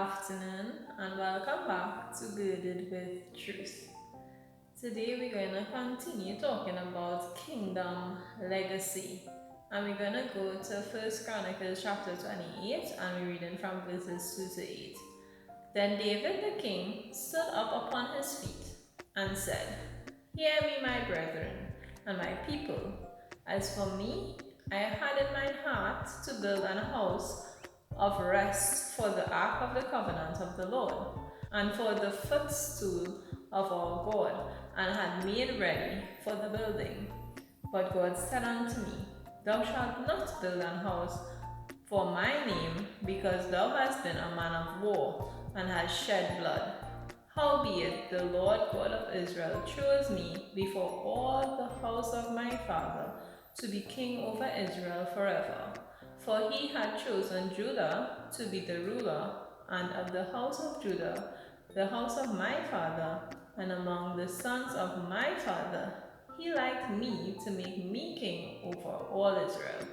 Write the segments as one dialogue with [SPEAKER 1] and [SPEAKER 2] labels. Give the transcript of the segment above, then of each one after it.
[SPEAKER 1] afternoon, and welcome back to Girded with Truth. Today we're going to continue talking about kingdom legacy, and we're going to go to First Chronicles chapter 28, and we're reading from verses 2 to 8. Then David the king stood up upon his feet and said, "Hear me, my brethren, and my people. As for me, I had in my heart to build an house of rest for the ark of the covenant of the Lord, and for the footstool of our God, and had made ready for the building. But God said unto me, Thou shalt not build an house for my name, because thou hast been a man of war, and hast shed blood. Howbeit the Lord God of Israel chose me before all the house of my father to be king over Israel forever. For he had chosen Judah to be the ruler, and of the house of Judah, the house of my father, and among the sons of my father, he liked me to make me king over all Israel.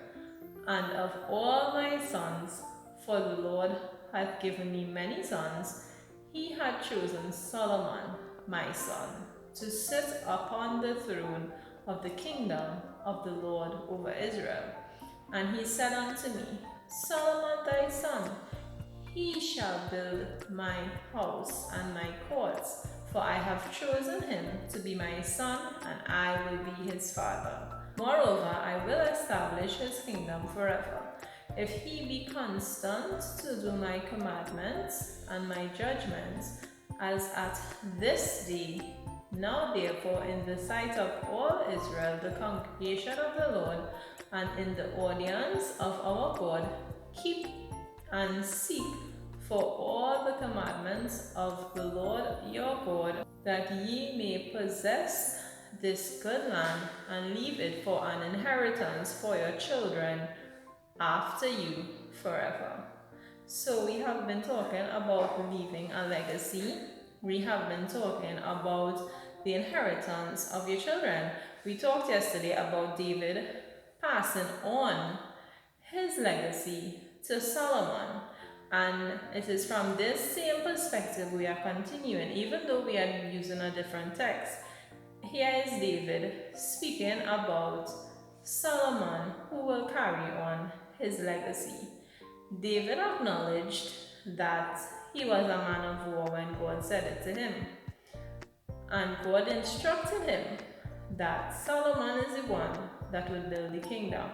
[SPEAKER 1] And of all my sons, for the Lord hath given me many sons, he had chosen Solomon, my son, to sit upon the throne of the kingdom of the Lord over Israel. And he said unto me, Solomon thy son, he shall build my house and my courts, for I have chosen him to be my son, and I will be his father. Moreover, I will establish his kingdom forever, if he be constant to do my commandments and my judgments, as at this day. Now therefore, in the sight of all Israel, the congregation of the Lord, and in the audience of our God, keep and seek for all the commandments of the Lord your God, that ye may possess this good land, and leave it for an inheritance for your children after you forever." So we have been talking about leaving a legacy. We have been talking about the inheritance of your children. We talked yesterday about David passing on his legacy to Solomon. And it is from this same perspective we are continuing, even though we are using a different text. Here is David speaking about Solomon, who will carry on his legacy. David acknowledged that he was a man of war when God said it to him. And God instructed him that Solomon is the one that would build the kingdom.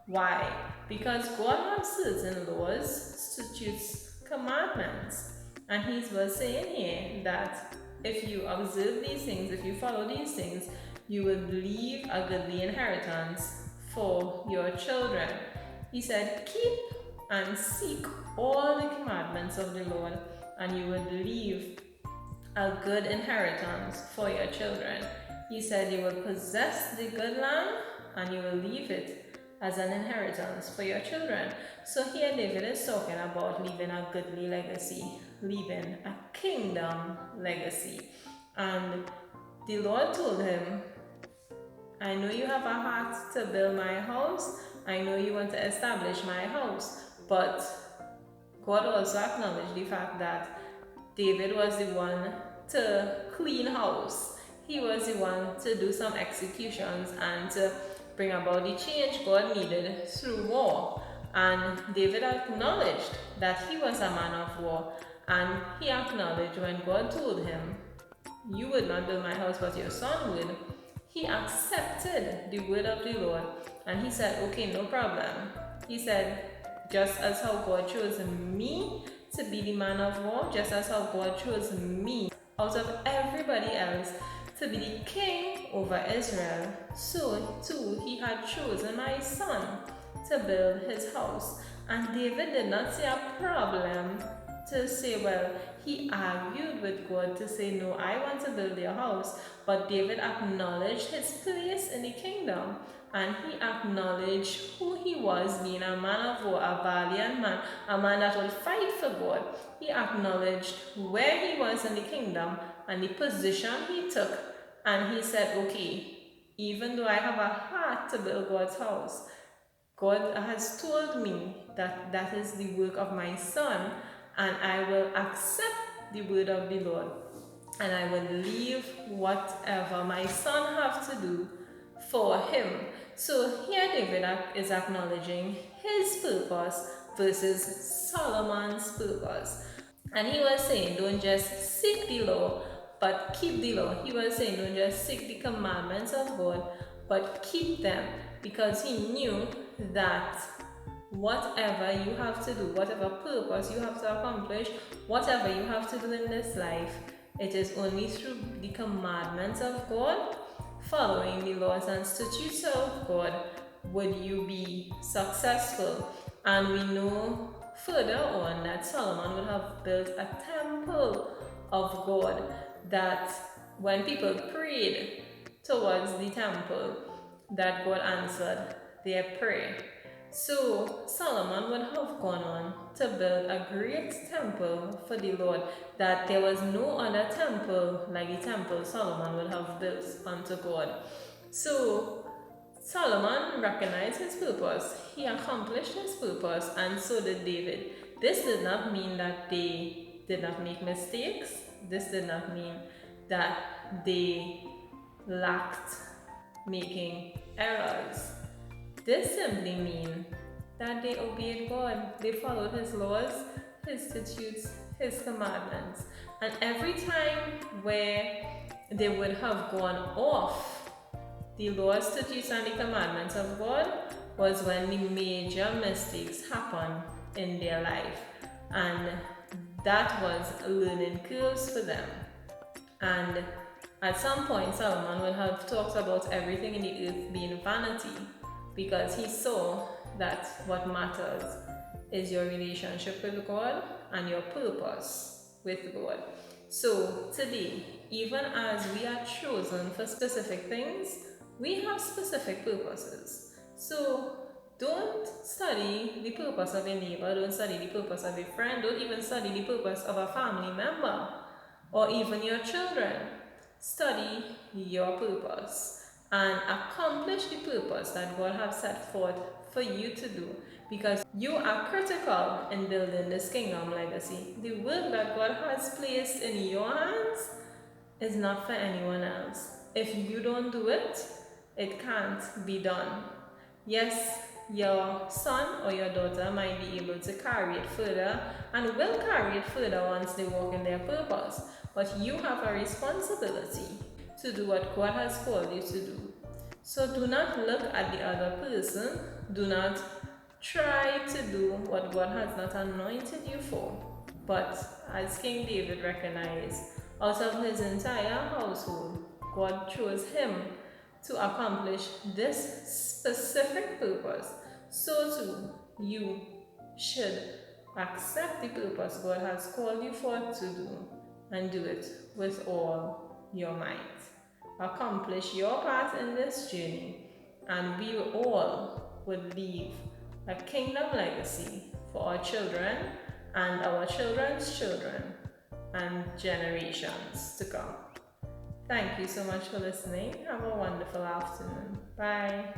[SPEAKER 1] Why? Because God has certain laws, statutes, commandments. And he was saying here that if you observe these things, if you follow these things, you will leave a goodly inheritance for your children. He said, keep and seek all the commandments of the Lord, and you will leave a good inheritance for your children. He said you will possess the good land, and you will leave it as an inheritance for your children. So here David is talking about leaving a goodly legacy, leaving a kingdom legacy. And the Lord told him, I know you have a heart to build my house. I know you want to establish my house. But God also acknowledged the fact that David was the one to clean house. He was the one to do some executions and to bring about the change God needed through war. And David acknowledged that he was a man of war. And he acknowledged when God told him, you would not build my house, but your son would. He accepted the word of the Lord. And he said, okay, no problem. He said, just as how God chose me to be the man of war, just as how God chose me out of everybody else to be the king over Israel, so too he had chosen my son to build his house. And David did not see a problem to say, well, he argued with God to say, no, I want to build your house. But David acknowledged his place in the kingdom. And he acknowledged who he was, being a man of war, a valiant man, a man that would fight for God. He acknowledged where he was in the kingdom and the position he took. And he said, okay, even though I have a heart to build God's house, God has told me that that is the work of my son, and I will accept the word of the Lord, and I will leave whatever my son have to do for him. So here David is acknowledging his purpose versus Solomon's purpose. And he was saying, don't just seek the law, but keep the law. He was saying, don't just seek the commandments of God, but keep them, because he knew that whatever you have to do, whatever purpose you have to accomplish, whatever you have to do in this life, it is only through the commandments of God, following the laws and statutes of God, would you be successful. And we know further on that Solomon would have built a temple of God, that when people prayed towards the temple, that God answered their prayer. So Solomon would have gone on to build a great temple for the Lord, that there was no other temple like the temple Solomon would have built unto God. So Solomon recognized his purpose, he accomplished his purpose, and so did David. This did not mean that they did not make mistakes. This did not mean that they lacked making errors. This simply means that they obeyed God. They followed his laws, his statutes, his commandments. And every time where they would have gone off the laws, statutes, and the commandments of God was when the major mistakes happened in their life. And that was learning curves for them. And at some point, Solomon would have talked about everything in the earth being vanity, because he saw that what matters is your relationship with God and your purpose with God. So today, even as we are chosen for specific things, we have specific purposes. So don't study the purpose of a neighbor, don't study the purpose of a friend, don't even study the purpose of a family member or even your children. Study your purpose and accomplish the purpose that God has set forth for you to do, because you are critical in building this kingdom legacy. The work that God has placed in your hands is not for anyone else. If you don't do it, it can't be done. Yes, your son or your daughter might be able to carry it further and will carry it further once they walk in their purpose, but you have a responsibility to do what God has called you to do. So do not look at the other person. Do not try to do what God has not anointed you for. But as King David recognized, out of his entire household, God chose him to accomplish this specific purpose. So too, you should accept the purpose God has called you for to do, and do it with all your might. Accomplish your part in this journey, and we all would leave a kingdom legacy for our children and our children's children and generations to come. Thank you so much for listening. Have a wonderful afternoon. Bye.